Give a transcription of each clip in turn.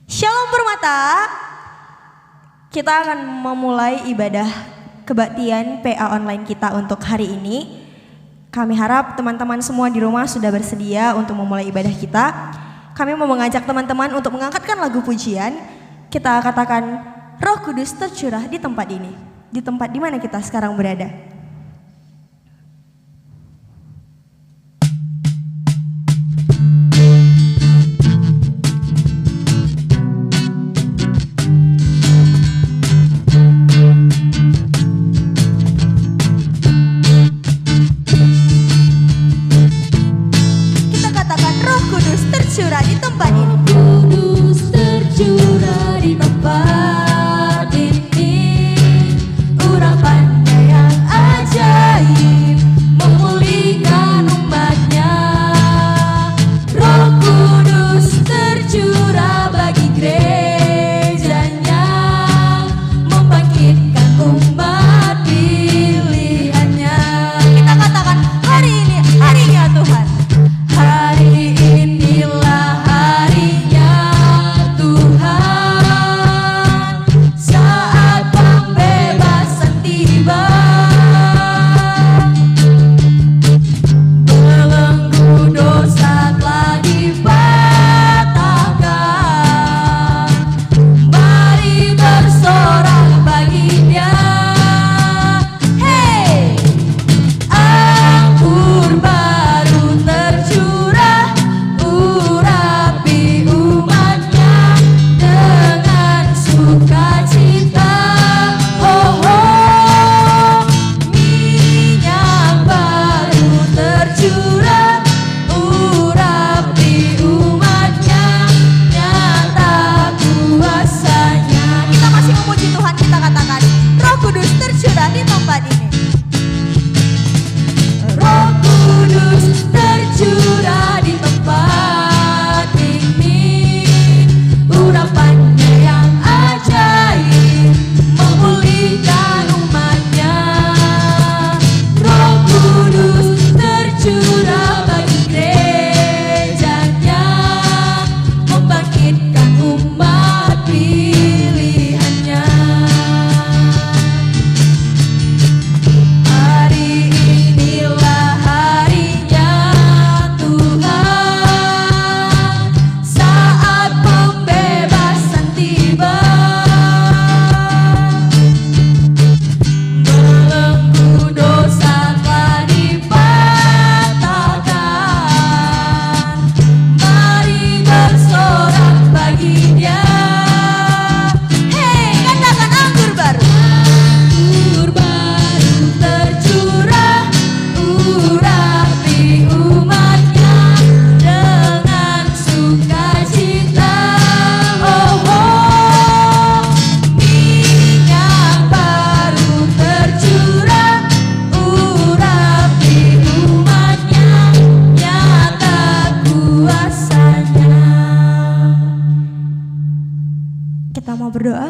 Shalom Permata. Kita akan memulai ibadah kebaktian PA online kita untuk hari ini. Kami harap teman-teman semua di rumah sudah bersedia untuk memulai ibadah kita. Kami mau mengajak teman-teman untuk mengangkatkan lagu pujian. Kita katakan Roh Kudus tercurah di tempat ini. Di tempat di mana kita sekarang berada.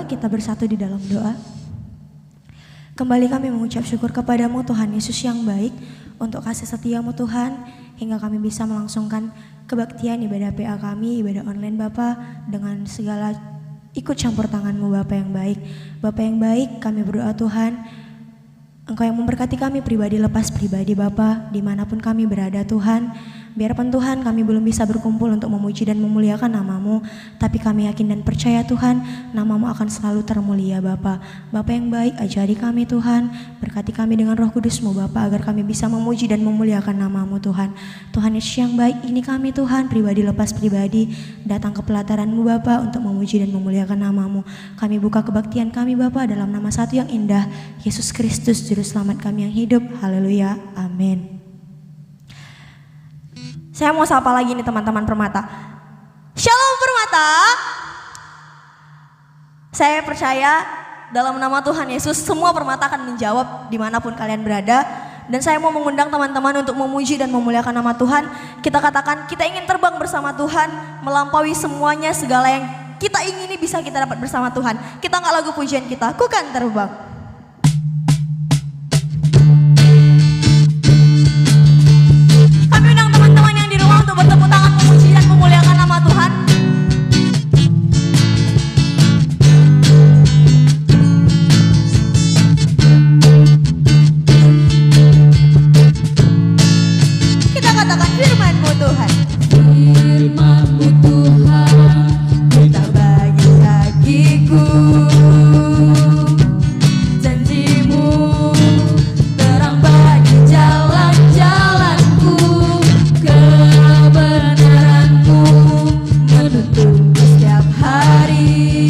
Kita bersatu di dalam doa. Kembali kami mengucap syukur kepadamu Tuhan Yesus yang baik untuk kasih setiamu Tuhan, hingga kami bisa melangsungkan kebaktian ibadah PA kami, ibadah online Bapa, dengan segala ikut campur tanganmu Bapa yang baik. Bapa yang baik, kami berdoa Tuhan, Engkau yang memberkati kami pribadi lepas pribadi Bapa, dimanapun kami berada Tuhan. Biarpun Tuhan kami belum bisa berkumpul untuk memuji dan memuliakan nama-Mu, tapi kami yakin dan percaya Tuhan, nama-Mu akan selalu termulia Bapa. Bapa yang baik, ajari kami Tuhan, berkati kami dengan Roh Kudus-Mu Bapa, agar kami bisa memuji dan memuliakan nama-Mu Tuhan. Tuhan Yesus yang baik, ini kami Tuhan, pribadi lepas pribadi, datang ke pelataran-Mu Bapa untuk memuji dan memuliakan nama-Mu. Kami buka kebaktian kami Bapa dalam nama satu yang indah, Yesus Kristus, Juru Selamat kami yang hidup. Haleluya, amin. Saya mau sapa lagi nih teman-teman Permata. Shalom Permata. Saya percaya dalam nama Tuhan Yesus semua Permata akan menjawab dimanapun kalian berada. Dan saya mau mengundang teman-teman untuk memuji dan memuliakan nama Tuhan. Kita katakan kita ingin terbang bersama Tuhan, melampaui semuanya, segala yang kita ingini bisa kita dapat bersama Tuhan. Kita angkat lagu pujian kita, Ku Kan Terbang. Untuk bertepuk tangan memuji dan memuliakan nama Tuhan. katakan firman-Mu Tuhan. Firman-Mu Tuhan, Kita bagi kakiku, janji-Mu terang bagi jalan-jalanku, kebenaran-Mu menuntun setiap hari.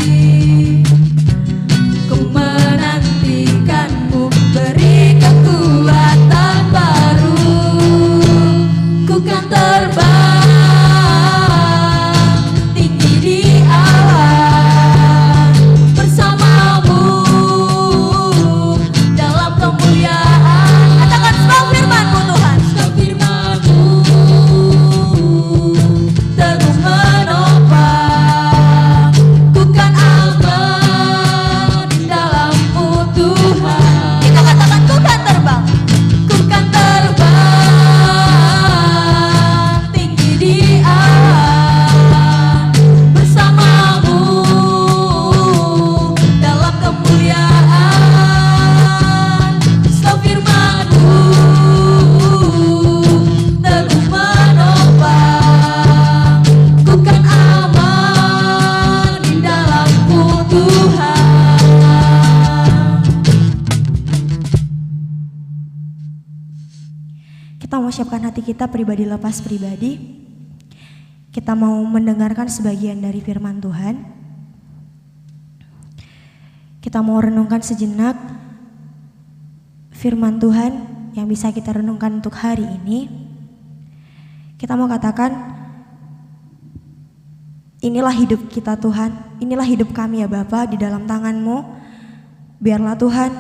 Ku menantikan-Mu, beri kekuatan baru. Ku kan terbang tinggi di awan bersama-Mu dalam kemuliaan. katakan sebab firman-Mu Tuhan. Sebab firman-Mu teguh menopang. Ku kan aman dalam-Mu Tuhan. Kita katakan ku kan terbang. Ku kan terbang tinggi di awan bersama-Mu dalam kemuliaan. Sebab firman-Mu teguh menopang. Ku kan aman di dalam-Mu Tuhan. Kita mau siapkan hati kita pribadi lepas pribadi. Kita mau mendengarkan sebagian dari firman Tuhan. Kita mau renungkan sejenak firman Tuhan yang bisa kita renungkan untuk hari ini. Kita mau katakan, inilah hidup kita Tuhan, inilah hidup kami ya Bapa di dalam tangan-Mu. Biarlah Tuhan,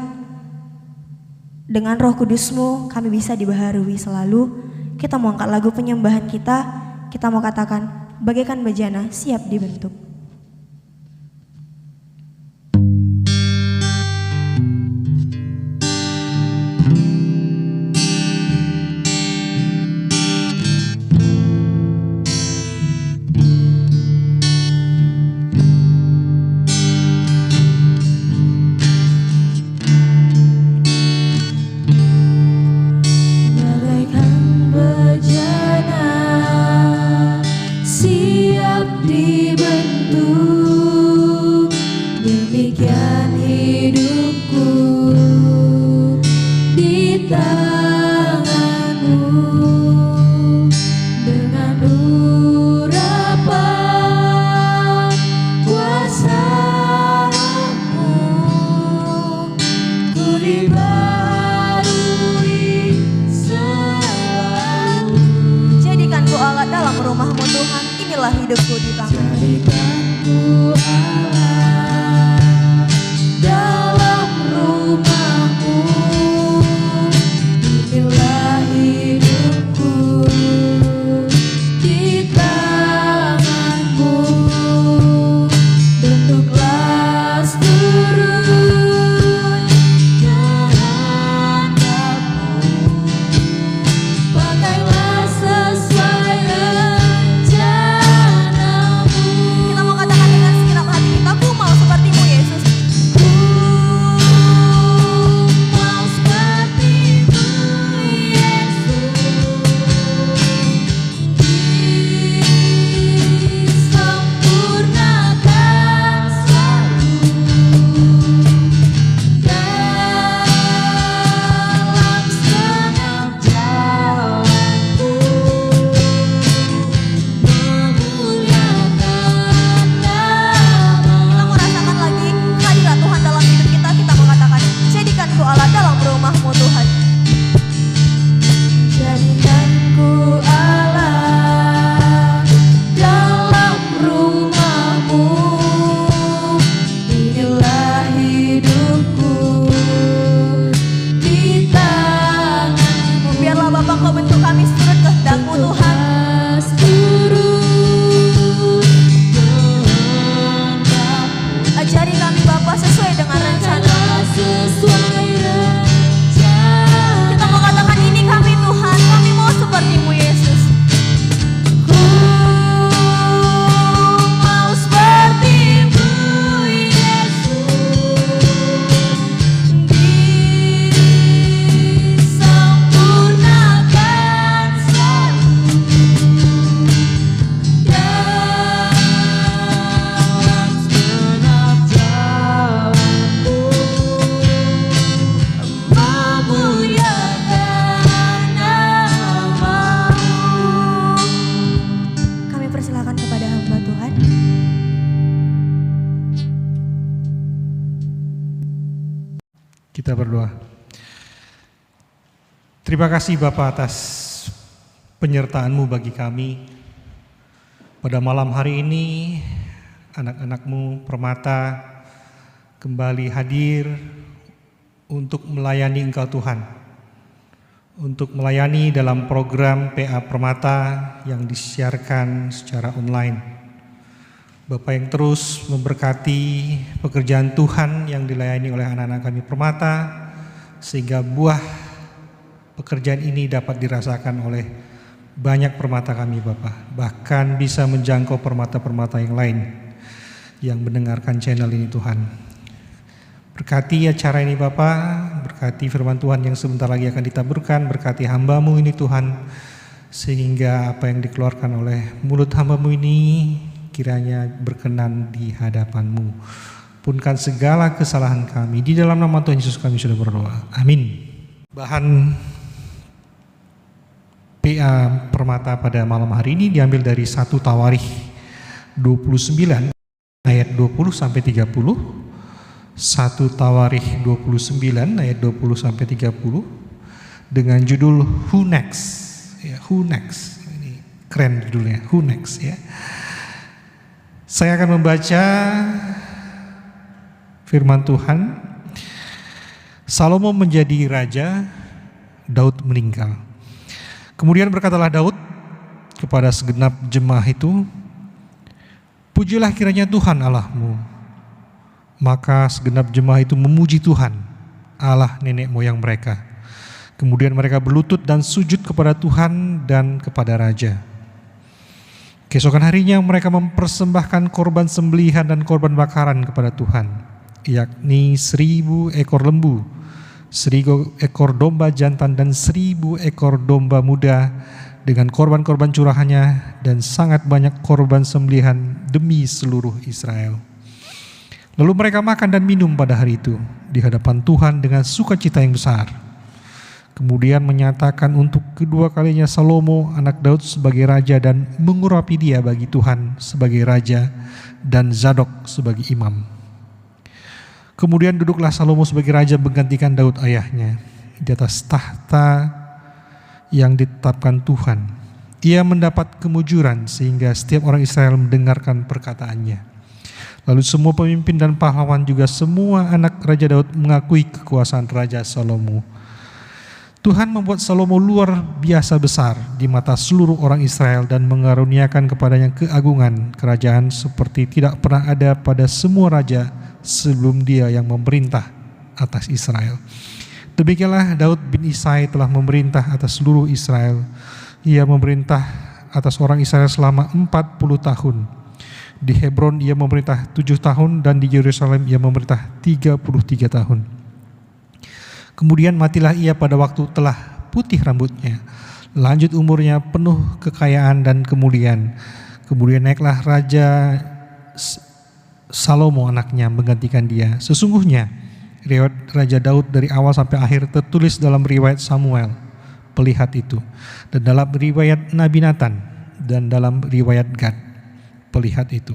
dengan Roh Kudus-Mu kami bisa dibaharui selalu. Kita mau angkat lagu penyembahan kita mau katakan bagaikan bejana siap dibentuk. Bagaikan bejana siap dibentuk, demikian hidupku di tangan-Mu. Dengan urapan kuasa Roh-Mu, ku dibaharui selalu. Jadikanku Allah dalam rumah-Mu Tuhan, inilah hidupku di tangan-Mu. Jadikanku Allah dalam rumah-Mu, inilah hidupku di tangan-Mu. Bentuklah seturut kehendak-Mu, pakailah sesuai rencana-Mu. Kita mau katakan dengan segenap hati kita, ku Kita berdoa. Terima kasih Bapa atas penyertaan-Mu bagi kami. Pada malam hari ini anak-anak-Mu Permata kembali hadir untuk melayani Engkau Tuhan. Untuk melayani dalam program PA Permata yang disiarkan secara online. Bapak yang terus memberkati pekerjaan Tuhan yang dilayani oleh anak-anak kami Permata, sehingga buah pekerjaan ini dapat dirasakan oleh banyak permata kami Bapak, bahkan bisa menjangkau permata-permata yang lain yang mendengarkan channel ini Tuhan. Berkati acara ini Bapak, berkati firman Tuhan yang sebentar lagi akan ditaburkan, berkati hamba-Mu ini Tuhan, sehingga apa yang dikeluarkan oleh mulut hamba-Mu ini kiranya berkenan di hadapan-Mu. Ampunkan segala kesalahan kami. Di dalam nama Tuhan Yesus kami sudah berdoa. Amin. Bahan PA Permata pada malam hari ini diambil dari 1 Tawarikh 29 ayat 20 sampai 30. 1 Tawarikh 29 ayat 20 sampai 30 dengan judul Who Next? Ya, Who Next? Ini keren judulnya, Who Next ya. Saya akan membaca firman Tuhan. Salomo menjadi raja, Daud meninggal. Kemudian berkatalah Daud kepada segenap jemaah itu, pujilah kiranya Tuhan Allahmu. Maka segenap jemaah itu memuji Tuhan, Allah nenek moyang mereka. Kemudian mereka berlutut dan sujud kepada Tuhan dan kepada raja. Keesokan harinya mereka mempersembahkan korban sembelihan dan korban bakaran kepada Tuhan, yakni 1000 ekor lembu, 1000 ekor domba jantan dan 1000 ekor domba muda dengan korban-korban curahannya dan sangat banyak korban sembelihan demi seluruh Israel. Lalu mereka makan dan minum pada hari itu di hadapan Tuhan dengan sukacita yang besar. Kemudian menyatakan untuk kedua kalinya Salomo anak Daud sebagai raja dan mengurapi dia bagi Tuhan sebagai raja dan Zadok sebagai imam. Kemudian duduklah Salomo sebagai raja menggantikan Daud ayahnya di atas tahta yang ditetapkan Tuhan. Ia mendapat kemujuran sehingga setiap orang Israel mendengarkan perkataannya. Lalu semua pemimpin dan pahlawan juga semua anak Raja Daud mengakui kekuasaan Raja Salomo. Tuhan membuat Salomo luar biasa besar di mata seluruh orang Israel dan mengaruniakan kepadanya keagungan kerajaan seperti tidak pernah ada pada semua raja sebelum dia yang memerintah atas Israel. Demikianlah Daud bin Isai telah memerintah atas seluruh Israel. Ia memerintah atas orang Israel selama 40 tahun. Di Hebron ia memerintah 7 tahun dan di Yerusalem ia memerintah 33 tahun. Kemudian matilah ia pada waktu telah putih rambutnya. Lanjut umurnya penuh kekayaan dan kemuliaan. Kemudian naiklah Raja Salomo anaknya menggantikan dia. Sesungguhnya riwayat Raja Daud dari awal sampai akhir tertulis dalam riwayat Samuel, pelihat itu, dan dalam riwayat Nabi Nathan, dan dalam riwayat Gad, pelihat itu,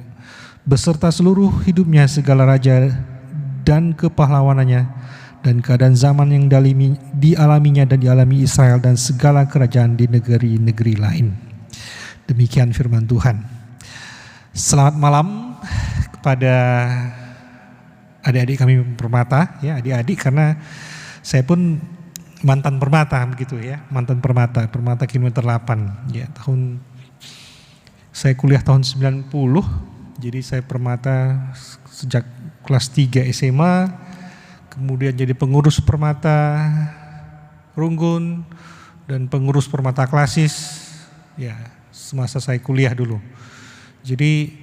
beserta seluruh hidupnya segala raja dan kepahlawanannya dan keadaan zaman yang dialaminya dan dialami Israel dan segala kerajaan di negeri-negeri lain. Demikian firman Tuhan. Selamat malam kepada adik-adik kami Permata, ya adik-adik, karena saya pun mantan Permata begitu ya, mantan Permata kilometer 8 ya, saya kuliah tahun 90, jadi saya Permata sejak kelas 3 SMA, kemudian jadi pengurus Permata Runggun dan pengurus Permata Klasis ya semasa saya kuliah dulu. Jadi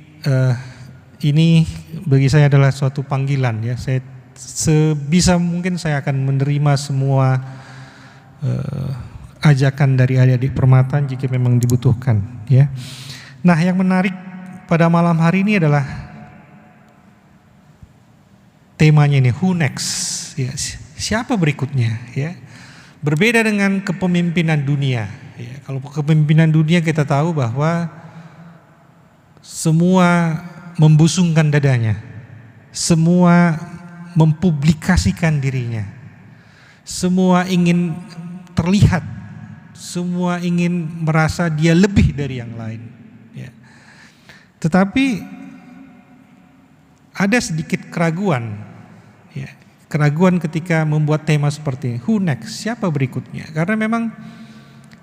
ini bagi saya adalah suatu panggilan ya. Saya sebisa mungkin saya akan menerima semua ajakan dari adik-adik Permata jika memang dibutuhkan ya. Nah, yang menarik pada malam hari ini adalah temanya ini, who next? Ya, siapa berikutnya? Ya, berbeda dengan kepemimpinan dunia. Ya, kalau kepemimpinan dunia kita tahu bahwa semua membusungkan dadanya, semua mempublikasikan dirinya. Semua ingin terlihat, semua ingin merasa dia lebih dari yang lain. Ya. Tetapi ada sedikit keraguan, ya. Keraguan ketika membuat tema seperti ini. Who next? Siapa berikutnya? Karena memang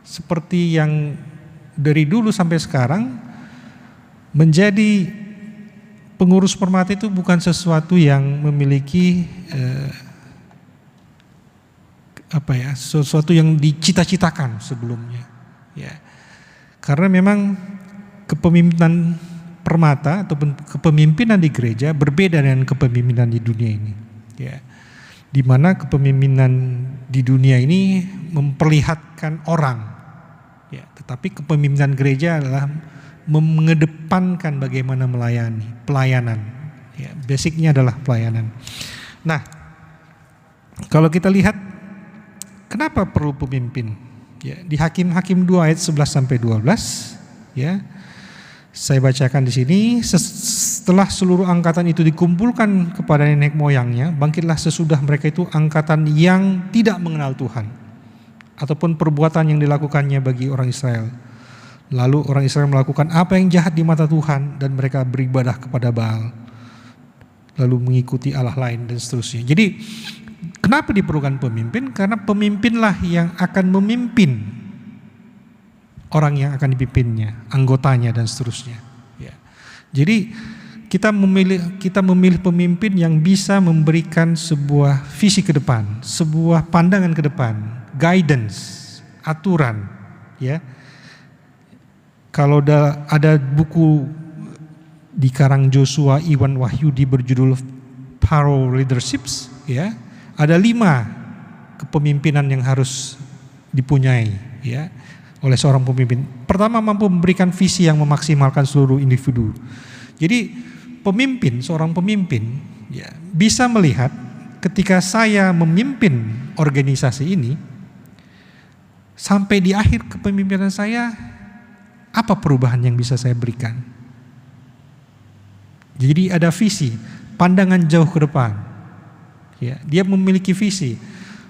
seperti yang dari dulu sampai sekarang, menjadi pengurus Permata itu bukan sesuatu yang memiliki sesuatu yang dicita-citakan sebelumnya, ya. Karena memang kepemimpinan Permata ataupun kepemimpinan di gereja berbeda dengan kepemimpinan di dunia ini, ya. Di mana kepemimpinan di dunia ini memperlihatkan orang, ya, tetapi kepemimpinan gereja adalah mengedepankan bagaimana melayani, pelayanan, ya, basicnya adalah pelayanan. Nah, kalau kita lihat kenapa perlu pemimpin, ya, di Hakim-Hakim 2 ayat 11 sampai 12, ya. Saya bacakan di sini. Setelah seluruh angkatan itu dikumpulkan kepada nenek moyangnya, bangkitlah sesudah mereka itu angkatan yang tidak mengenal Tuhan ataupun perbuatan yang dilakukannya bagi orang Israel. Lalu orang Israel melakukan apa yang jahat di mata Tuhan dan mereka beribadah kepada Baal, lalu mengikuti Allah lain dan seterusnya. Jadi kenapa diperlukan pemimpin? Karena pemimpinlah yang akan memimpin orang yang akan dipimpinnya, anggotanya dan seterusnya. Ya. Jadi kita memilih pemimpin yang bisa memberikan sebuah visi ke depan, sebuah pandangan ke depan, guidance, aturan. Ya. Kalau ada buku di karang Joshua Iwan Wahyudi berjudul Pharaoh Leaderships, ya, ada 5 kepemimpinan yang harus dipunyai, ya, oleh seorang pemimpin. Pertama, mampu memberikan visi yang memaksimalkan seluruh individu. Jadi seorang pemimpin, ya, bisa melihat ketika saya memimpin organisasi ini, sampai di akhir kepemimpinan saya, apa perubahan yang bisa saya berikan. Jadi ada visi, pandangan jauh ke depan. Ya, dia memiliki visi.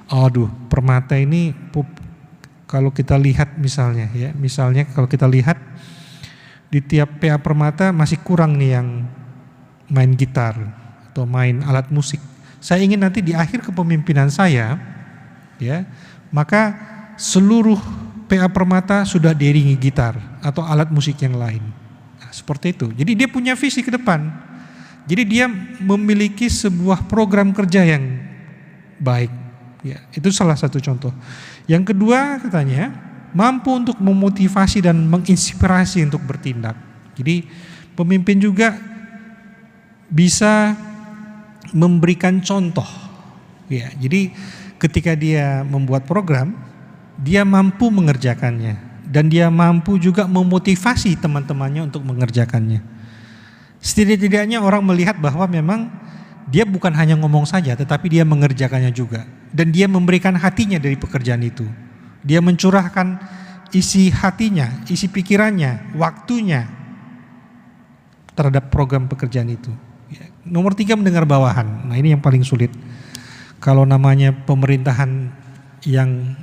Aduh, Permata ini kalau kita lihat misalnya, ya, kalau kita lihat di tiap PA Permata masih kurang nih yang main gitar atau main alat musik. Saya ingin nanti di akhir kepemimpinan saya, ya, maka seluruh PA Permata sudah diiringi gitar atau alat musik yang lain. Nah, seperti itu. Jadi dia punya visi ke depan. Jadi dia memiliki sebuah program kerja yang baik. Ya, itu salah satu contoh. Yang kedua, katanya mampu untuk memotivasi dan menginspirasi untuk bertindak. Jadi pemimpin juga bisa memberikan contoh. Ya, jadi ketika dia membuat program, dia mampu mengerjakannya dan dia mampu juga memotivasi teman-temannya untuk mengerjakannya. Setidaknya orang melihat bahwa memang dia bukan hanya ngomong saja, tetapi dia mengerjakannya juga. Dan dia memberikan hatinya dari pekerjaan itu. Dia mencurahkan isi hatinya, isi pikirannya, waktunya terhadap program pekerjaan itu. Ya. Nomor 3, mendengar bawahan. Nah, ini yang paling sulit. Kalau namanya pemerintahan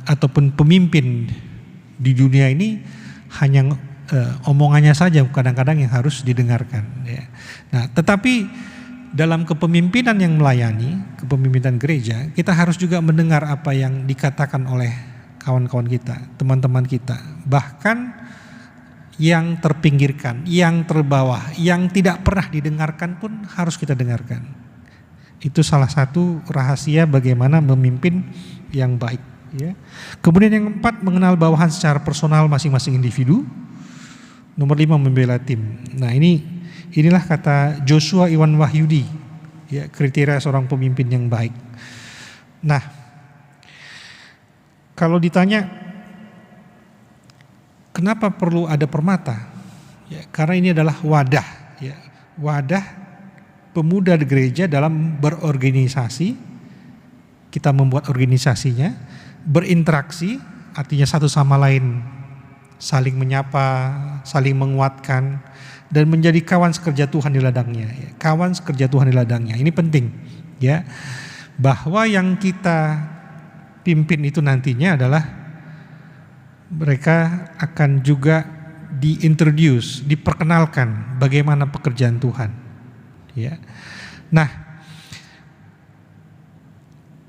ataupun pemimpin di dunia ini hanya omongannya saja kadang-kadang yang harus didengarkan. Ya. Nah, tetapi dalam kepemimpinan yang melayani, kepemimpinan gereja, kita harus juga mendengar apa yang dikatakan oleh kawan-kawan kita, teman-teman kita, bahkan yang terpinggirkan, yang terbawah, yang tidak pernah didengarkan pun harus kita dengarkan. Itu salah satu rahasia bagaimana memimpin yang baik. Ya. Kemudian yang 4, mengenal bawahan secara personal masing-masing individu. Nomor 5, membela tim. Nah, inilah kata Joshua Iwan Wahyudi, ya, kriteria seorang pemimpin yang baik. Nah, kalau ditanya kenapa perlu ada Permata, ya, karena ini adalah wadah, ya, wadah pemuda di gereja dalam berorganisasi. Kita membuat organisasinya, berinteraksi, artinya satu sama lain saling menyapa, saling menguatkan, dan menjadi kawan sekerja Tuhan di ladangnya. Ya. Kawan sekerja Tuhan di ladangnya. Ini penting, ya, bahwa yang kita pimpin itu nantinya adalah mereka akan juga diintroduce, diperkenalkan bagaimana pekerjaan Tuhan. Ya. Nah,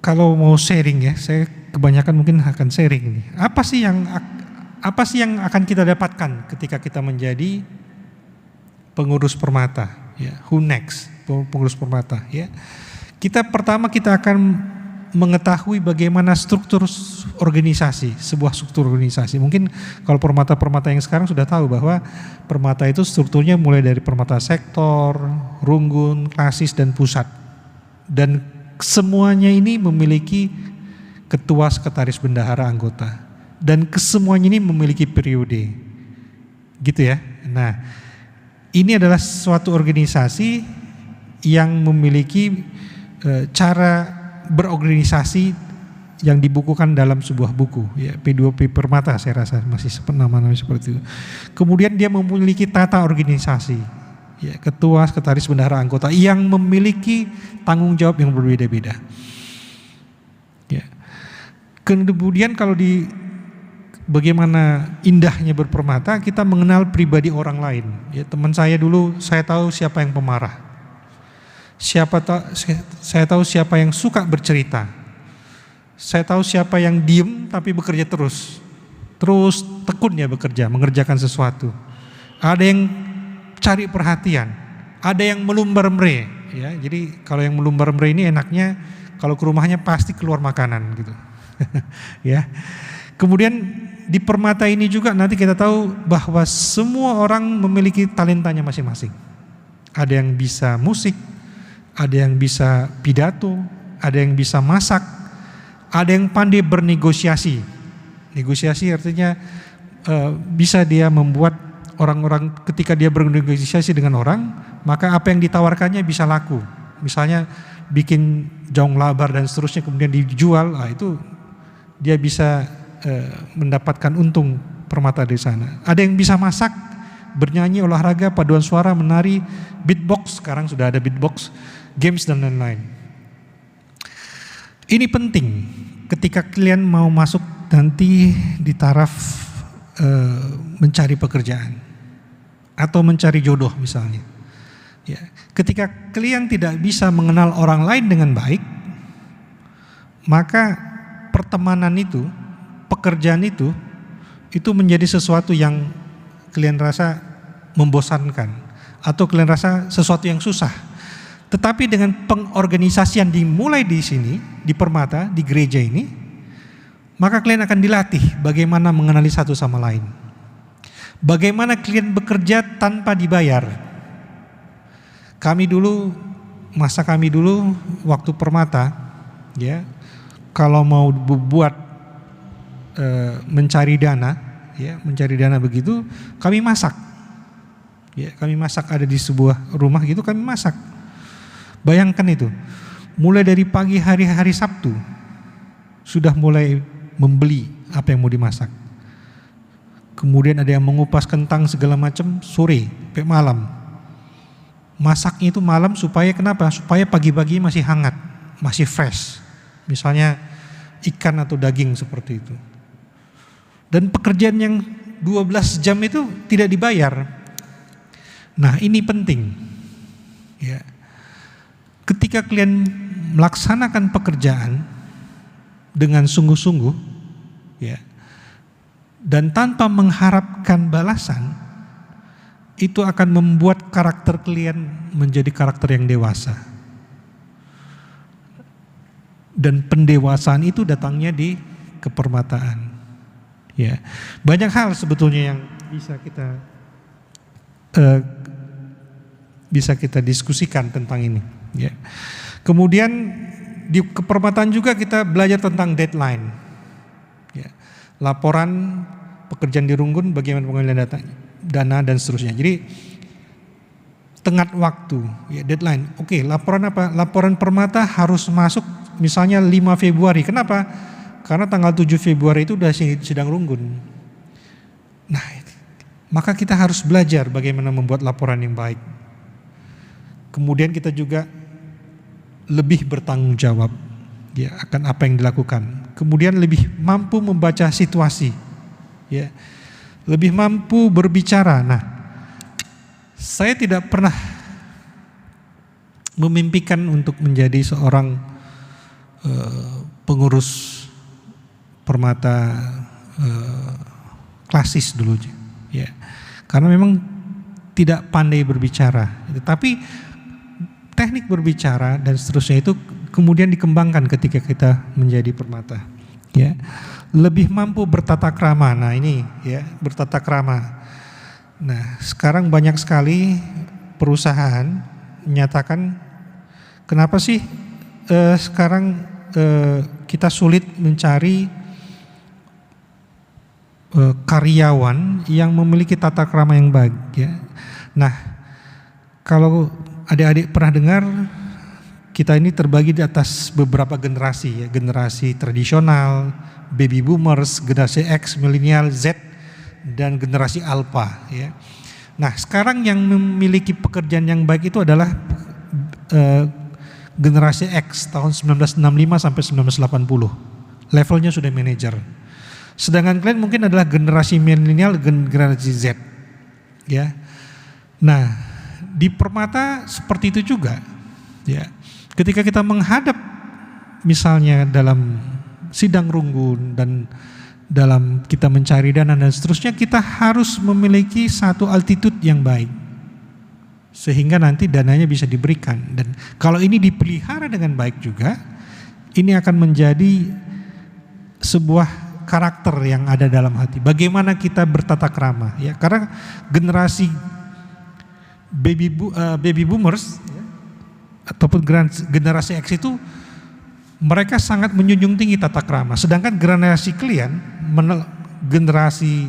kalau mau sharing ya, saya kebanyakan mungkin akan sharing ini. Apa sih yang akan kita dapatkan ketika kita menjadi pengurus permata? Ya, who next? Pengurus permata. Ya, kita akan mengetahui bagaimana struktur organisasi, sebuah struktur organisasi. Mungkin kalau permata-permata yang sekarang sudah tahu bahwa permata itu strukturnya mulai dari permata sektor, runggun, klasis, dan pusat. Dan semuanya ini memiliki ketua, sekretaris, bendahara, anggota. Dan kesemuanya ini memiliki periode. Gitu ya. Nah, ini adalah suatu organisasi yang memiliki cara berorganisasi yang dibukukan dalam sebuah buku, ya, P2P Permata, saya rasa masih nama-nama seperti itu. Kemudian dia memiliki tata organisasi, ya, ketua, sekretaris, bendahara, anggota yang memiliki tanggung jawab yang berbeda-beda. Ya. Kemudian kalau di bagaimana indahnya berpermata, kita mengenal pribadi orang lain. Ya, teman saya dulu, saya tahu siapa yang pemarah. Saya tahu siapa yang suka bercerita. Saya tahu siapa yang diem tapi bekerja terus tekun ya bekerja, mengerjakan sesuatu. Ada yang cari perhatian, ada yang melumbar-mere. Ya, jadi kalau yang melumbar-mere ini enaknya kalau ke rumahnya pasti keluar makanan gitu. Ya. Kemudian di permata ini juga nanti kita tahu bahwa semua orang memiliki talentanya masing-masing. Ada yang bisa musik, ada yang bisa pidato, ada yang bisa masak, ada yang pandai bernegosiasi. Negosiasi artinya bisa dia membuat orang-orang ketika dia bernegosiasi dengan orang, maka apa yang ditawarkannya bisa laku. Misalnya bikin jaung labar dan seterusnya kemudian dijual, itu dia bisa mendapatkan untung permata di sana. Ada yang bisa masak, bernyanyi, olahraga, paduan suara, menari, beatbox, sekarang sudah ada beatbox, games dan lain-lain. Ini penting ketika kalian mau masuk nanti di taraf mencari pekerjaan atau mencari jodoh misalnya. Ya, ketika kalian tidak bisa mengenal orang lain dengan baik, maka pertemanan itu, pekerjaan itu menjadi sesuatu yang kalian rasa membosankan atau kalian rasa sesuatu yang susah. Tetapi dengan pengorganisasian dimulai di sini, di permata, di gereja ini, maka kalian akan dilatih bagaimana mengenali satu sama lain. Bagaimana kalian bekerja tanpa dibayar. Masa kami dulu waktu permata, ya, kalau mau buat mencari dana begitu, kami masak. Ya, kami masak, ada di sebuah rumah gitu, kami masak. Bayangkan itu, mulai dari pagi hari Sabtu sudah mulai membeli apa yang mau dimasak. Kemudian ada yang mengupas kentang segala macam sore sampai malam. Masaknya itu malam supaya kenapa? Supaya pagi-pagi masih hangat, masih fresh. Misalnya ikan atau daging seperti itu. Dan pekerjaan yang 12 jam itu tidak dibayar. Nah, ini penting. Ya. Ketika kalian melaksanakan pekerjaan dengan sungguh-sungguh, ya, dan tanpa mengharapkan balasan, itu akan membuat karakter kalian menjadi karakter yang dewasa. Dan pendewasaan itu datangnya di kepermataan. Ya, banyak hal sebetulnya yang bisa kita diskusikan tentang ini. Ya. Kemudian di kepermataan juga kita belajar tentang deadline. Ya. Laporan pekerjaan di Runggun, bagaimana pengalihan dana dan seterusnya. Jadi tenggat waktu, ya, deadline. Oke, laporan apa? Laporan permata harus masuk misalnya 5 Februari. Kenapa? Karena tanggal 7 Februari itu udah sidang Runggun. Nah, maka kita harus belajar bagaimana membuat laporan yang baik. Kemudian kita juga lebih bertanggung jawab. ya, akan apa yang dilakukan. Kemudian lebih mampu membaca situasi, ya, lebih mampu berbicara. Nah, saya tidak pernah memimpikan untuk menjadi seorang pengurus Permata klasis dulu, ya, karena memang tidak pandai berbicara. Tapi teknik berbicara dan seterusnya itu kemudian dikembangkan ketika kita menjadi Permata, ya. Lebih mampu bertata krama. Nah ini, ya, bertata krama. Nah sekarang banyak sekali perusahaan menyatakan, kenapa sih sekarang kita sulit mencari karyawan yang memiliki tata krama yang baik, ya. Nah kalau adik-adik pernah dengar, kita ini terbagi di atas beberapa generasi, ya, generasi tradisional, baby boomers, generasi X, milenial, Z, dan generasi alpha, ya. Nah sekarang yang memiliki pekerjaan yang baik itu adalah generasi X tahun 1965 sampai 1980, levelnya sudah manajer. Sedangkan kalian mungkin adalah generasi milenial, generasi Z, ya. Nah di Permata seperti itu juga, ya. Ketika kita menghadap misalnya dalam sidang runggun dan dalam kita mencari dana dan seterusnya, kita harus memiliki satu altitude yang baik sehingga nanti dananya bisa diberikan. Dan kalau ini dipelihara dengan baik juga, ini akan menjadi sebuah karakter yang ada dalam hati. Bagaimana kita bertata krama, ya, karena generasi baby boomers, ya, ataupun generasi X itu mereka sangat menjunjung tinggi tata krama. Sedangkan generasi kalian, generasi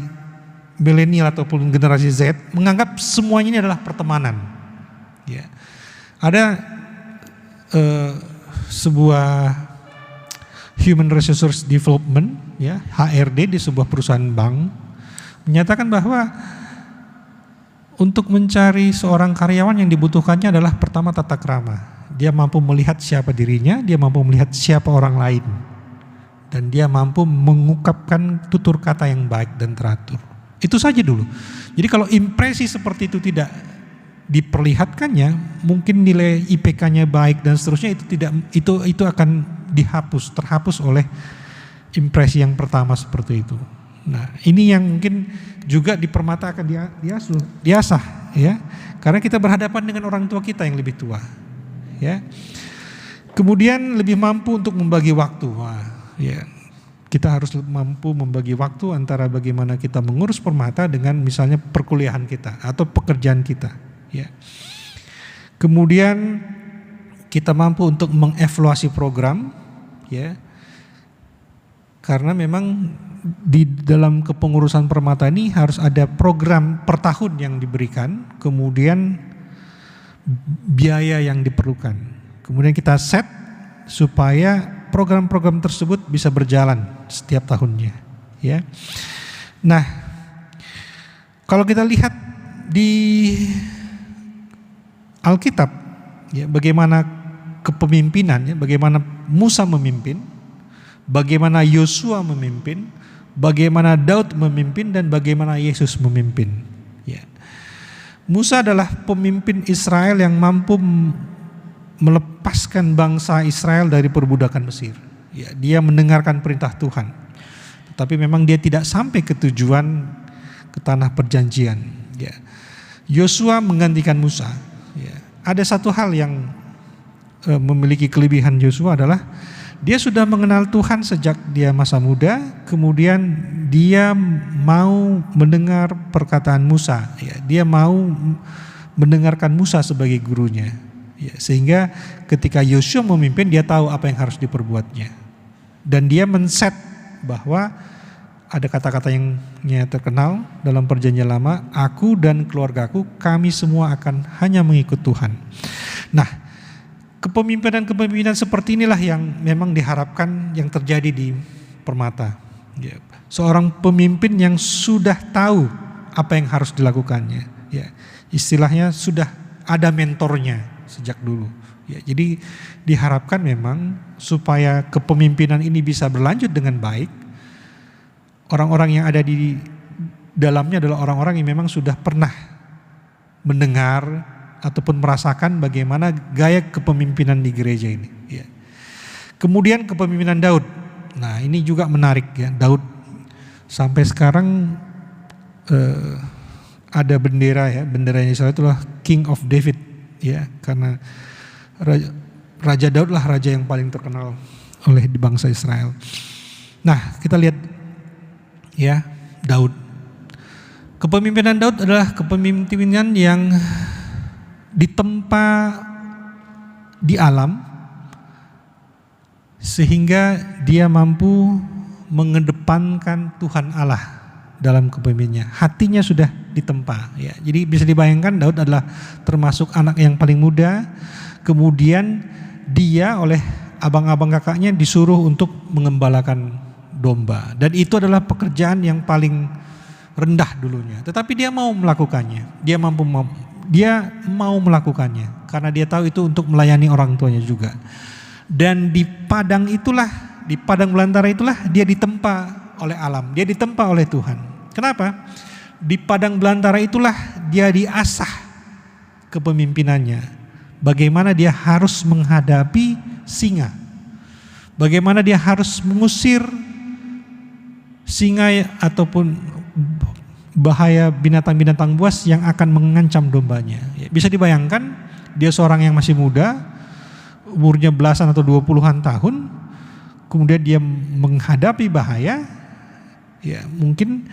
milenial ataupun generasi Z, menganggap semuanya ini adalah pertemanan, ya. Ada sebuah Human Resource Development, ya, HRD di sebuah perusahaan bank menyatakan bahwa untuk mencari seorang karyawan yang dibutuhkannya adalah pertama tata krama. Dia mampu melihat siapa dirinya, dia mampu melihat siapa orang lain, dan dia mampu mengungkapkan tutur kata yang baik dan teratur. Itu saja dulu. Jadi kalau impresi seperti itu tidak diperlihatkannya, mungkin nilai IPK-nya baik dan seterusnya itu akan terhapus oleh impresi yang pertama seperti itu. Nah, ini yang mungkin juga di Permata akan diasah, ya. Karena kita berhadapan dengan orang tua kita yang lebih tua, ya. Kemudian lebih mampu untuk membagi waktu. Wah, ya. Kita harus mampu membagi waktu antara bagaimana kita mengurus Permata dengan misalnya perkuliahan kita atau pekerjaan kita, ya. Kemudian kita mampu untuk mengevaluasi program, ya. Karena memang di dalam kepengurusan Permata ini harus ada program per tahun yang diberikan, kemudian biaya yang diperlukan. Kemudian kita set supaya program-program tersebut bisa berjalan setiap tahunnya, ya. Nah, kalau kita lihat di Alkitab, ya, bagaimana kepemimpinan, ya, bagaimana Musa memimpin, bagaimana Yosua memimpin, bagaimana Daud memimpin, dan bagaimana Yesus memimpin, ya. Musa adalah pemimpin Israel yang mampu melepaskan bangsa Israel dari perbudakan Mesir, ya. Dia mendengarkan perintah Tuhan, tetapi memang dia tidak sampai ke tujuan, ke tanah perjanjian, ya. Yosua menggantikan Musa, ya. Ada satu hal yang memiliki kelebihan Yosua adalah dia sudah mengenal Tuhan sejak dia masa muda, kemudian dia mau mendengar perkataan Musa, ya. Dia mau mendengarkan Musa sebagai gurunya, ya. Sehingga ketika Yosua memimpin, dia tahu apa yang harus diperbuatnya. Dan dia men-set bahwa ada kata-kata yang terkenal dalam perjanjian lama, aku dan keluargaku, kami semua akan hanya mengikut Tuhan. Nah, kepemimpinan seperti inilah yang memang diharapkan yang terjadi di Permata, ya. Seorang pemimpin yang sudah tahu apa yang harus dilakukannya, ya. Istilahnya sudah ada mentornya sejak dulu, Ya, jadi diharapkan memang supaya kepemimpinan ini bisa berlanjut dengan baik. Orang-orang yang ada di dalamnya adalah orang-orang yang memang sudah pernah mendengar ataupun merasakan bagaimana gaya kepemimpinan di gereja ini. Ya. Kemudian kepemimpinan Daud. Nah, ini juga menarik ya. Daud sampai sekarang ada bendera ya, benderanya Israel itulah King of David ya, karena Raja Daud lah raja yang paling terkenal oleh di bangsa Israel. Nah, kita lihat ya Daud. Kepemimpinan Daud adalah kepemimpinan yang ditempa di alam sehingga dia mampu mengedepankan Tuhan Allah dalam kepemimpinannya. Hatinya sudah ditempa ya. Jadi bisa dibayangkan Daud adalah termasuk anak yang paling muda. Kemudian dia oleh abang-abang kakaknya disuruh untuk mengembalakan domba. Dan itu adalah pekerjaan yang paling rendah dulunya. Tetapi dia mau melakukannya. Dia mau melakukannya. Karena dia tahu itu untuk melayani orang tuanya juga. Dan di padang belantara itulah dia ditempa oleh alam. Dia ditempa oleh Tuhan. Kenapa? Di padang belantara itulah dia diasah kepemimpinannya. Bagaimana dia harus menghadapi singa. Bagaimana dia harus mengusir singa ataupun bahaya binatang-binatang buas yang akan mengancam dombanya. Bisa dibayangkan dia seorang yang masih muda, umurnya belasan atau 20-an tahun, kemudian dia menghadapi bahaya. Ya, mungkin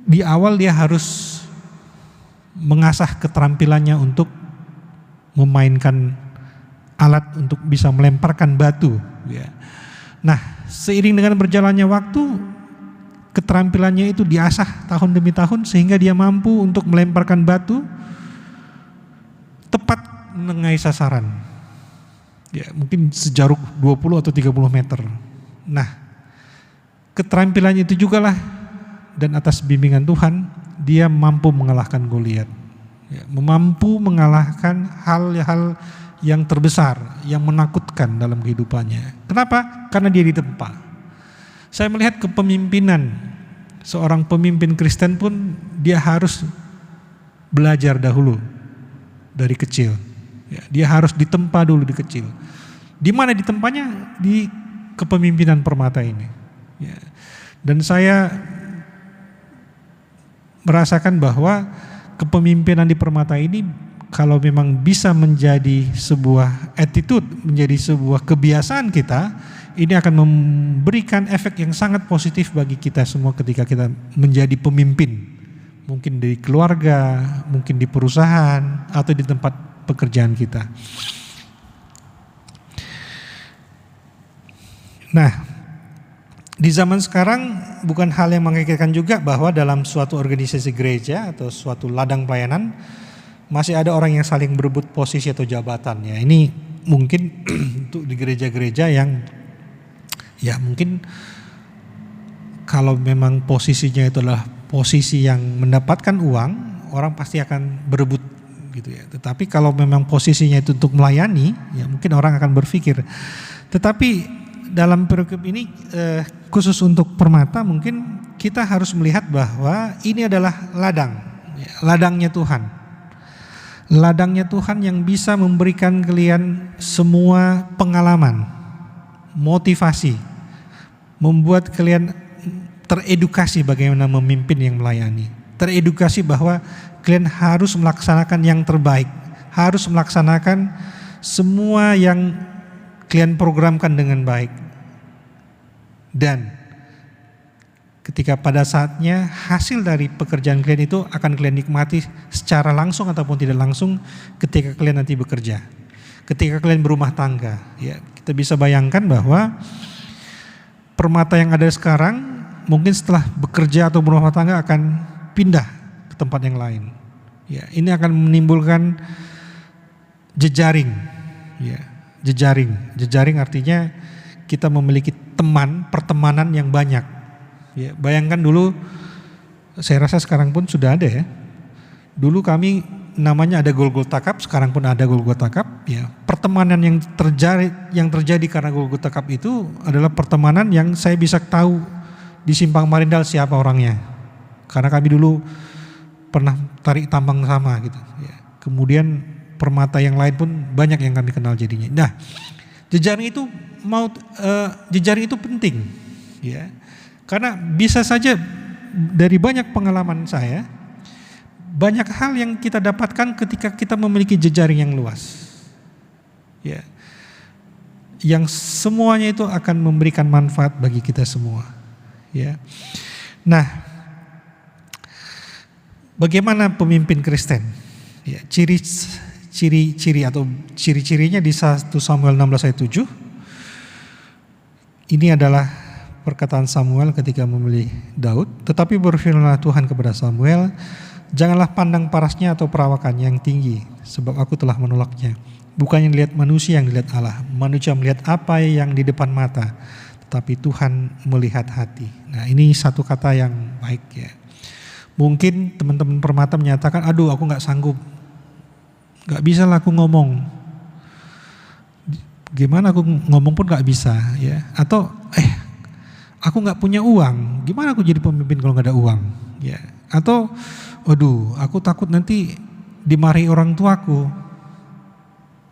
di awal dia harus mengasah keterampilannya untuk memainkan alat untuk bisa melemparkan batu. Ya. Nah, seiring dengan berjalannya waktu, keterampilannya itu diasah tahun demi tahun sehingga dia mampu untuk melemparkan batu tepat mengenai sasaran. Ya, mungkin sejaruk 20 atau 30 meter. Nah, keterampilannya itu juga lah, dan atas bimbingan Tuhan dia mampu mengalahkan Goliat. Ya, mampu mengalahkan hal-hal yang terbesar, yang menakutkan dalam kehidupannya. Kenapa? Karena dia ditempa. Saya melihat kepemimpinan seorang pemimpin Kristen pun dia harus belajar dahulu dari kecil. Ya, dia harus ditempa dulu di kecil. Di mana ditempanya? Di kepemimpinan Permata ini. Ya. Dan saya merasakan bahwa kepemimpinan di Permata ini kalau memang bisa menjadi sebuah attitude, menjadi sebuah kebiasaan kita, ini akan memberikan efek yang sangat positif bagi kita semua ketika kita menjadi pemimpin. Mungkin di keluarga, mungkin di perusahaan, atau di tempat pekerjaan kita. Nah, di zaman sekarang bukan hal yang mengagetkan juga bahwa dalam suatu organisasi gereja atau suatu ladang pelayanan masih ada orang yang saling berebut posisi atau jabatan. Ya, ini mungkin untuk di gereja-gereja yang ya mungkin kalau memang posisinya itu adalah posisi yang mendapatkan uang, orang pasti akan berebut gitu ya. Tetapi kalau memang posisinya itu untuk melayani, ya mungkin orang akan berpikir. Tetapi dalam perikop ini khusus untuk Permata mungkin kita harus melihat bahwa ini adalah ladang, ya, ladangnya Tuhan. Ladangnya Tuhan yang bisa memberikan kalian semua pengalaman, motivasi, membuat kalian teredukasi bagaimana memimpin yang melayani. Teredukasi bahwa kalian harus melaksanakan yang terbaik, harus melaksanakan semua yang kalian programkan dengan baik. Dan ketika pada saatnya hasil dari pekerjaan kalian itu akan kalian nikmati secara langsung ataupun tidak langsung ketika kalian nanti bekerja. Ketika kalian berumah tangga, ya kita bisa bayangkan bahwa Permata yang ada sekarang mungkin setelah bekerja atau berumah tangga akan pindah ke tempat yang lain. Ya, ini akan menimbulkan jejaring. Ya, jejaring artinya kita memiliki pertemanan yang banyak. Ya, bayangkan dulu, saya rasa sekarang pun sudah ada ya. Dulu kami namanya ada Golgota Cup, sekarang pun ada Golgota Cup. pertemanan yang terjadi karena Golgota Cup itu adalah pertemanan yang saya bisa tahu di Simpang Marindal siapa orangnya. Karena kami dulu pernah tarik tambang sama gitu. Ya. Kemudian permata yang lain pun banyak yang kami kenal jadinya. Nah, jejaring itu penting, ya. Karena bisa saja dari banyak pengalaman saya, banyak hal yang kita dapatkan ketika kita memiliki jejaring yang luas. Ya, yang semuanya itu akan memberikan manfaat bagi kita semua. Ya, nah, bagaimana pemimpin Kristen? Ya, ciri-ciri atau ciri-cirinya di 1 Samuel 16 ayat 7. Ini adalah perkataan Samuel ketika memilih Daud. Tetapi berfirmanlah Tuhan kepada Samuel, janganlah pandang parasnya atau perawakannya yang tinggi, sebab aku telah menolaknya. Bukannya dilihat manusia yang dilihat Allah. Manusia melihat apa yang di depan mata, tetapi Tuhan melihat hati. Nah, ini satu kata yang baik ya. Mungkin teman-teman permata menyatakan, aduh aku gak sanggup, gak bisa lah aku ngomong. Gimana aku ngomong pun gak bisa ya. Atau aku gak punya uang, gimana aku jadi pemimpin kalau gak ada uang ya. Atau waduh aku takut nanti dimarahi orang tuaku,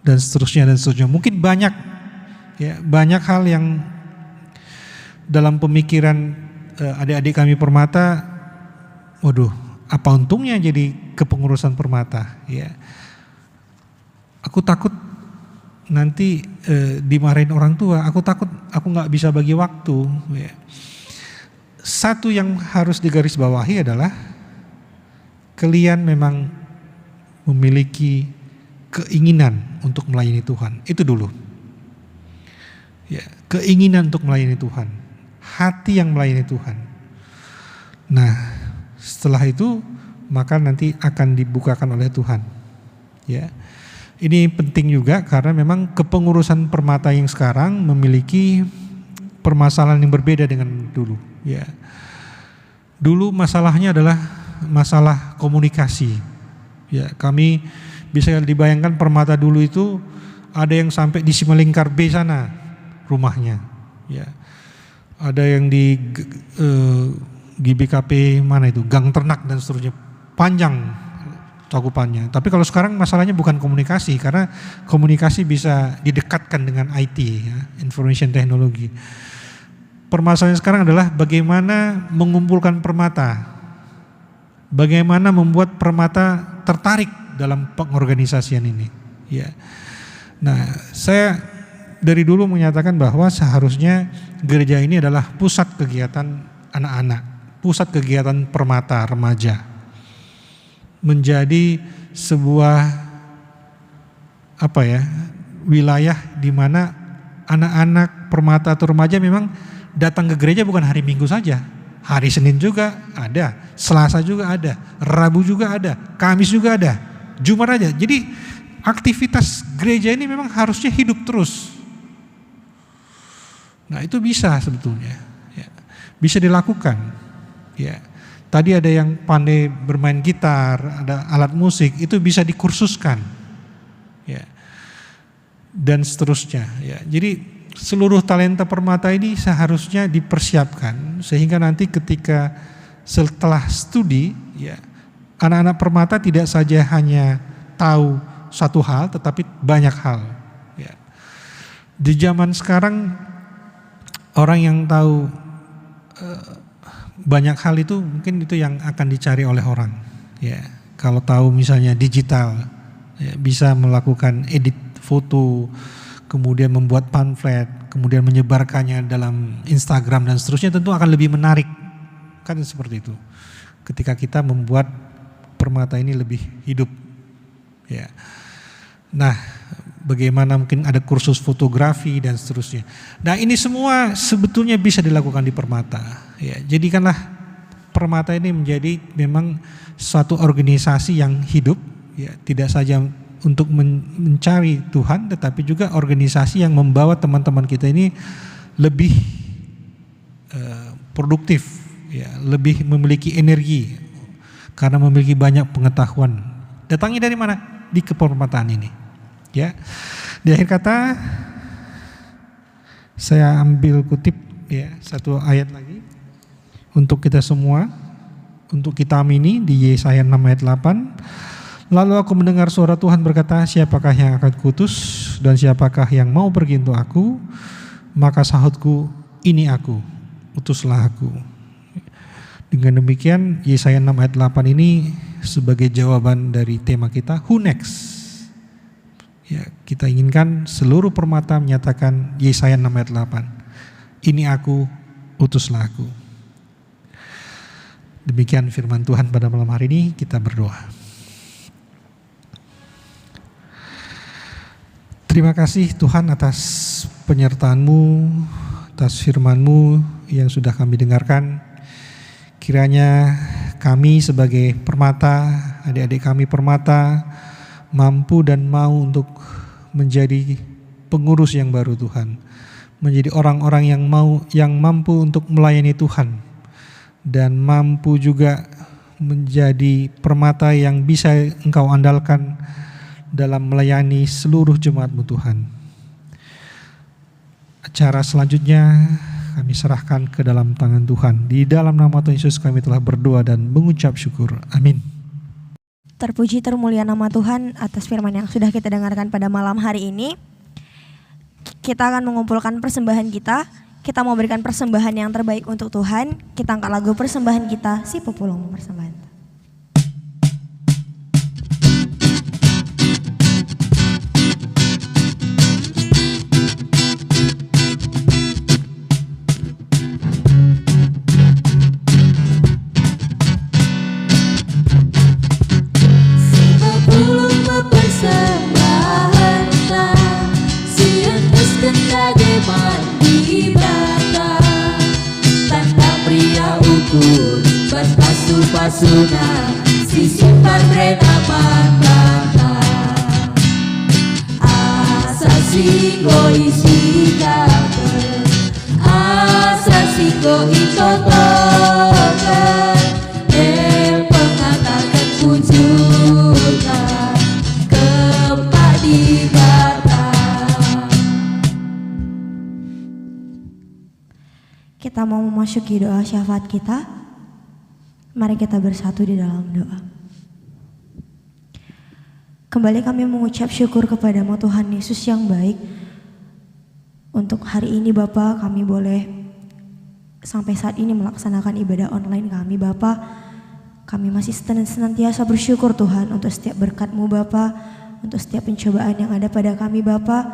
dan seterusnya. Mungkin banyak ya, banyak hal yang dalam pemikiran adik-adik kami permata, waduh apa untungnya jadi kepengurusan permata ya. Aku takut nanti dimarahin orang tua, aku takut aku gak bisa bagi waktu ya. Satu yang harus digarisbawahi adalah kalian memang memiliki keinginan untuk melayani Tuhan, itu dulu. Ya, keinginan untuk melayani Tuhan, hati yang melayani Tuhan. Nah, setelah itu maka nanti akan dibukakan oleh Tuhan. Ya, ini penting juga karena memang kepengurusan permata yang sekarang memiliki permasalahan yang berbeda dengan dulu. Ya, dulu masalahnya adalah masalah komunikasi. Ya, kami bisa dibayangkan permata dulu itu ada yang sampai di Simalingkar B sana rumahnya, ya. Ada yang di GBKP mana itu, Gang Ternak dan seterusnya, panjang cakupannya. Tapi kalau sekarang masalahnya bukan komunikasi, karena komunikasi bisa didekatkan dengan IT, ya, information technology. Permasalahan sekarang adalah bagaimana mengumpulkan permata, bagaimana membuat permata tertarik dalam pengorganisasian ini, ya. Nah, saya dari dulu menyatakan bahwa seharusnya gereja ini adalah pusat kegiatan anak-anak, pusat kegiatan permata remaja, menjadi sebuah wilayah di mana anak-anak permata atau remaja memang datang ke gereja bukan hari Minggu saja. Hari Senin juga ada, Selasa juga ada, Rabu juga ada, Kamis juga ada, Jumat aja. Jadi aktivitas gereja ini memang harusnya hidup terus. Nah, itu bisa sebetulnya, ya, bisa dilakukan. Ya, tadi ada yang pandai bermain gitar, ada alat musik, itu bisa dikursuskan, ya, dan seterusnya. Ya, jadi seluruh talenta permata ini seharusnya dipersiapkan sehingga nanti ketika setelah studi, ya, anak-anak permata tidak saja hanya tahu satu hal, tetapi banyak hal. Ya. Di zaman sekarang orang yang tahu banyak hal itu mungkin itu yang akan dicari oleh orang. Ya. Kalau tahu misalnya digital, ya, bisa melakukan edit foto, kemudian membuat pamflet, kemudian menyebarkannya dalam Instagram dan seterusnya, tentu akan lebih menarik. Kan seperti itu. Ketika kita membuat permata ini lebih hidup, ya. Nah, bagaimana mungkin ada kursus fotografi dan seterusnya. Nah, ini semua sebetulnya bisa dilakukan di permata. Ya, jadikanlah permata ini menjadi memang suatu organisasi yang hidup, ya, tidak saja untuk mencari Tuhan, tetapi juga organisasi yang membawa teman-teman kita ini lebih produktif, ya, lebih memiliki energi karena memiliki banyak pengetahuan. Datangnya dari mana? Di kepermataan ini, ya. Di akhir kata saya ambil kutip ya satu ayat lagi untuk kita semua, untuk kita amini di Yesaya 6 ayat 8. Lalu aku mendengar suara Tuhan berkata, siapakah yang akan kuutus dan siapakah yang mau pergi untuk aku? Maka sahutku, ini aku, utuslah aku. Dengan demikian Yesaya 6 ayat 8 ini sebagai jawaban dari tema kita, who next? Ya, kita inginkan seluruh permata menyatakan Yesaya 6 ayat 8. Ini aku, utuslah aku. Demikian firman Tuhan pada malam hari ini, kita berdoa. Terima kasih Tuhan atas penyertaan-Mu, atas firman-Mu yang sudah kami dengarkan. Kiranya kami sebagai permata, adik-adik kami permata, mampu dan mau untuk menjadi pengurus yang baru Tuhan. Menjadi orang-orang yang mampu untuk melayani Tuhan. Dan mampu juga menjadi permata yang bisa Engkau andalkan dalam melayani seluruh jemaat-Mu Tuhan. Acara selanjutnya kami serahkan ke dalam tangan Tuhan. Di dalam nama Tuhan Yesus kami telah berdoa dan mengucap syukur. Amin. Terpuji termulia nama Tuhan atas firman yang sudah kita dengarkan pada malam hari ini. Kita akan mengumpulkan persembahan kita. Kita mau berikan persembahan yang terbaik untuk Tuhan. Kita angkat lagu persembahan kita, si pepulung persembahan. Pasuna si simpan brenaman bata asasigo isikaken asasigo itotoken pengatakan wujudkan keempat di bata. Kita mau memasuki doa syafaat kita. Mari kita bersatu di dalam doa. Kembali kami mengucap syukur kepada-Mu Tuhan Yesus yang baik. Untuk hari ini Bapa, kami boleh sampai saat ini melaksanakan ibadah online kami Bapa. Kami masih senantiasa bersyukur Tuhan untuk setiap berkat-Mu Bapa, untuk setiap pencobaan yang ada pada kami Bapa.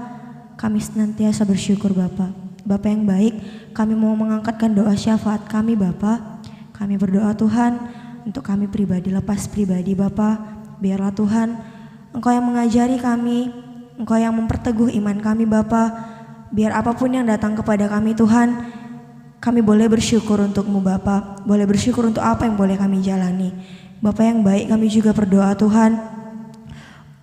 Kami senantiasa bersyukur Bapa. Bapa yang baik, kami mau mengangkatkan doa syafaat kami Bapa. Kami berdoa Tuhan untuk kami pribadi, lepas pribadi Bapa. Biarlah Tuhan Engkau yang mengajari kami, Engkau yang memperteguh iman kami Bapa. Biar apapun yang datang kepada kami Tuhan, kami boleh bersyukur untuk-Mu Bapa. Boleh bersyukur untuk apa yang boleh kami jalani. Bapa yang baik, kami juga berdoa Tuhan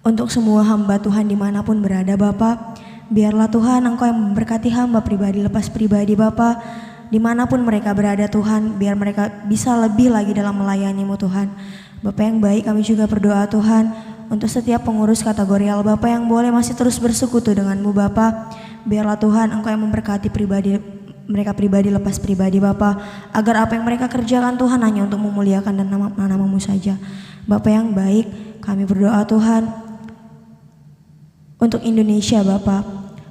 untuk semua hamba Tuhan dimanapun berada Bapa. Biarlah Tuhan Engkau yang memberkati hamba pribadi, lepas pribadi Bapa. Dimanapun mereka berada Tuhan, biar mereka bisa lebih lagi dalam melayani-Mu Tuhan. Bapa yang baik, kami juga berdoa Tuhan untuk setiap pengurus kategorial Bapa yang boleh masih terus bersekutu dengan-Mu Bapa. Biarlah Tuhan Engkau yang memberkati mereka pribadi lepas pribadi Bapa, agar apa yang mereka kerjakan Tuhan hanya untuk memuliakan dan nama-Mu saja. Bapa yang baik, kami berdoa Tuhan untuk Indonesia Bapa,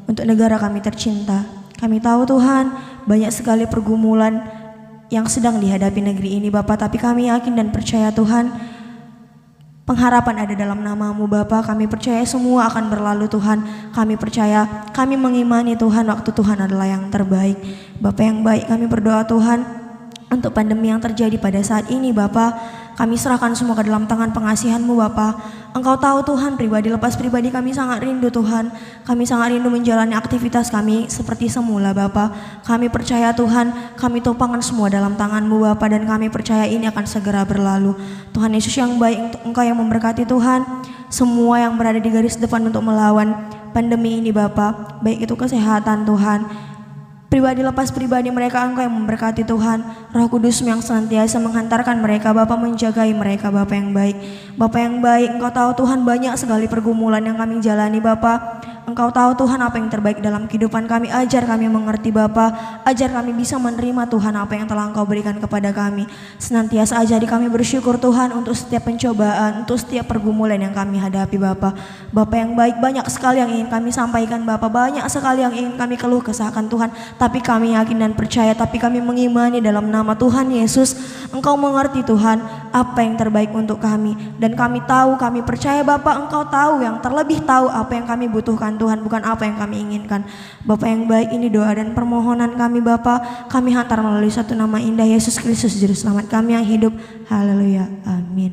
untuk negara kami tercinta. Kami tahu Tuhan banyak sekali pergumulan yang sedang dihadapi negeri ini Bapa, tapi kami yakin dan percaya Tuhan, pengharapan ada dalam nama-Mu Bapa. Kami percaya semua akan berlalu Tuhan. Kami percaya, kami mengimani Tuhan, waktu Tuhan adalah yang terbaik. Bapa yang baik, kami berdoa Tuhan untuk pandemi yang terjadi pada saat ini Bapa. Kami serahkan semua ke dalam tangan pengasihan-Mu Bapa. Engkau tahu Tuhan, pribadi lepas pribadi kami sangat rindu Tuhan. Kami sangat rindu menjalani aktivitas kami seperti semula Bapa. Kami percaya Tuhan, kami topangkan semua dalam tangan-Mu Bapa, dan kami percaya ini akan segera berlalu. Tuhan Yesus yang baik, Engkau yang memberkati Tuhan semua yang berada di garis depan untuk melawan pandemi ini Bapa. Baik itu kesehatan Tuhan, pribadi lepas pribadi mereka, Engkau yang memberkati Tuhan. Roh Kudus-Mu yang senantiasa menghantarkan mereka Bapa, menjagai mereka Bapa yang baik. Bapa yang baik, Engkau tahu Tuhan banyak sekali pergumulan yang kami jalani Bapa. Engkau tahu Tuhan apa yang terbaik dalam kehidupan kami. Ajar kami mengerti Bapa, ajar kami bisa menerima Tuhan apa yang telah Engkau berikan kepada kami. Senantiasa ajari kami bersyukur Tuhan untuk setiap pencobaan, untuk setiap pergumulan yang kami hadapi Bapa. Bapa yang baik, banyak sekali yang ingin kami sampaikan Bapa, banyak sekali yang ingin kami keluh kesahkan Tuhan. Tapi kami yakin dan percaya, tapi kami mengimani dalam nama Tuhan Yesus, Engkau mengerti Tuhan apa yang terbaik untuk kami. Dan kami tahu, kami percaya Bapa, Engkau tahu, yang terlebih tahu apa yang kami butuhkan Tuhan, bukan apa yang kami inginkan. Bapa yang baik, ini doa dan permohonan kami Bapa, kami hantar melalui satu nama indah Yesus Kristus Juru Selamat kami yang hidup. Haleluya, amin.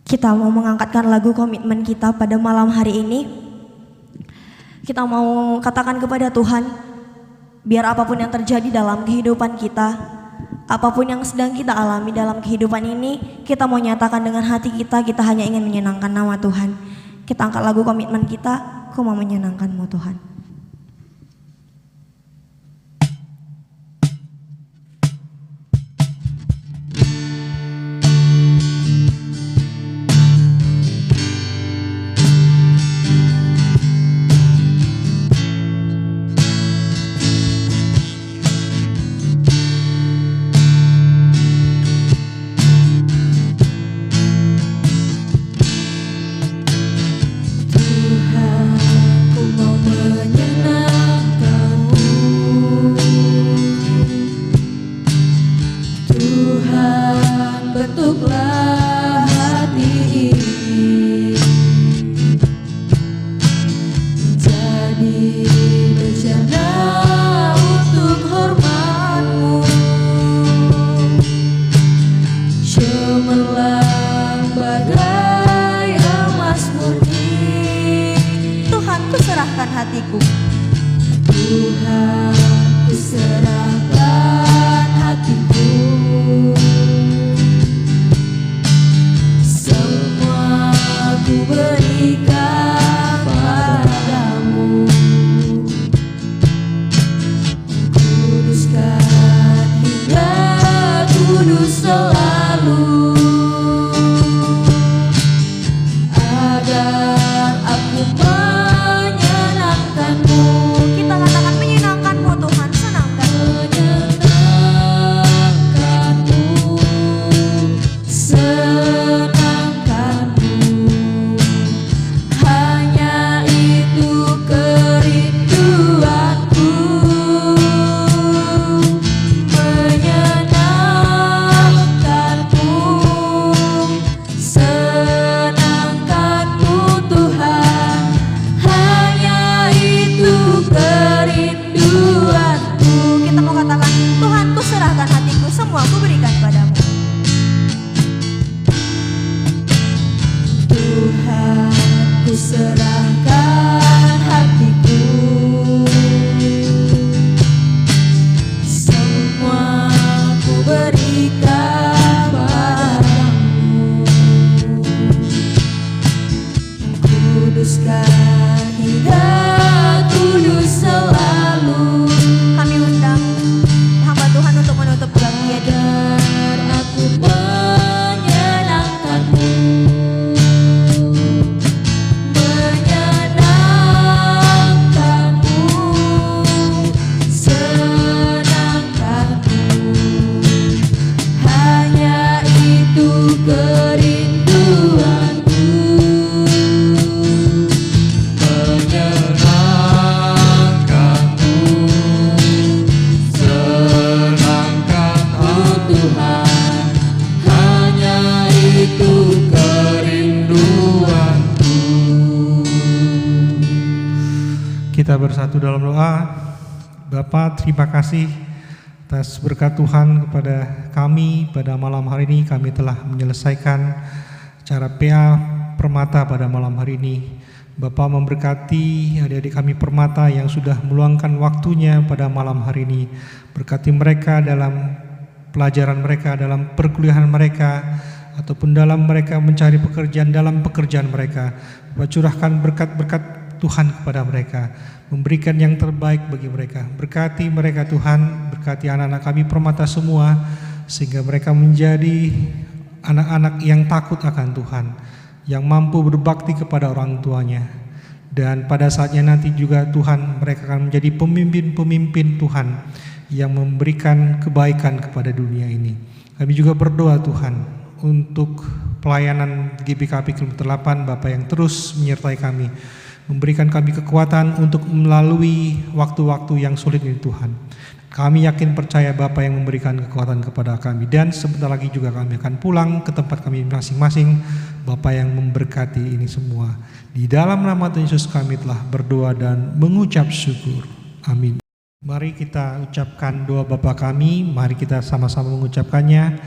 Kita mau mengangkatkan lagu komitmen kita pada malam hari ini. Kita mau katakan kepada Tuhan, biar apapun yang terjadi dalam kehidupan kita, apapun yang sedang kita alami dalam kehidupan ini, kita mau nyatakan dengan hati kita, kita hanya ingin menyenangkan nama Tuhan. Kita angkat lagu komitmen kita, aku mau menyenangkan-Mu Tuhan. Kita bersatu dalam doa. Bapa, terima kasih atas berkat Tuhan kepada kami pada malam hari ini. Kami telah menyelesaikan acara PA Permata pada malam hari ini. Bapa memberkati adik-adik kami Permata yang sudah meluangkan waktunya pada malam hari ini. Berkati mereka dalam pelajaran mereka, dalam perkuliahan mereka, ataupun dalam mereka mencari pekerjaan, dalam pekerjaan mereka. Bapa, curahkan berkat-berkat Tuhan kepada mereka, memberikan yang terbaik bagi mereka. Berkati mereka Tuhan, berkati anak-anak kami Permata semua, sehingga mereka menjadi anak-anak yang takut akan Tuhan, yang mampu berbakti kepada orang tuanya. Dan pada saatnya nanti juga Tuhan, mereka akan menjadi pemimpin-pemimpin Tuhan yang memberikan kebaikan kepada dunia ini. Kami juga berdoa Tuhan untuk pelayanan GBKP Kilometer 8, Bapak yang terus menyertai kami, memberikan kami kekuatan untuk melalui waktu-waktu yang sulit ini Tuhan. Kami yakin percaya Bapak yang memberikan kekuatan kepada kami, dan sebentar lagi juga kami akan pulang ke tempat kami masing-masing. Bapak yang memberkati ini semua. Di dalam nama Tuhan Yesus kami telah berdoa dan mengucap syukur. Amin. Mari kita ucapkan doa Bapa kami, mari kita sama-sama mengucapkannya.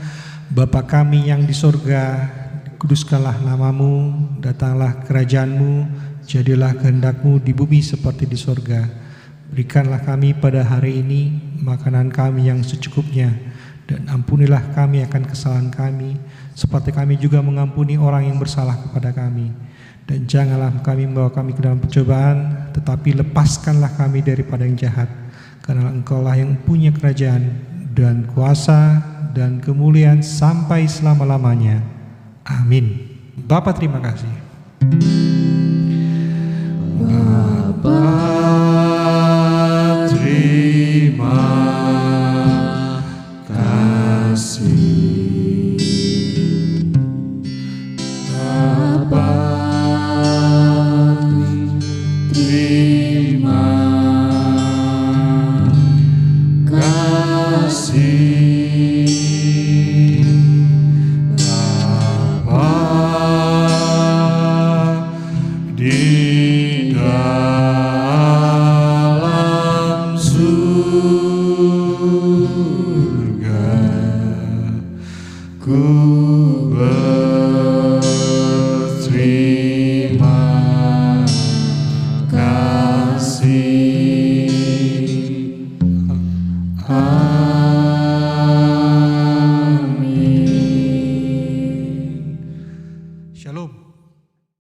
Bapa kami yang di sorga, kuduskanlah namamu, datanglah kerajaanmu, jadilah kehendak-Mu di bumi seperti di sorga. Berikanlah kami pada hari ini makanan kami yang secukupnya, dan ampunilah kami akan kesalahan kami, seperti kami juga mengampuni orang yang bersalah kepada kami. Dan janganlah kami membawa kami ke dalam pencobaan, tetapi lepaskanlah kami daripada yang jahat. Karena Engkaulah yang punya kerajaan dan kuasa dan kemuliaan sampai selama-lamanya. Amin. Bapa terima kasih. Bapa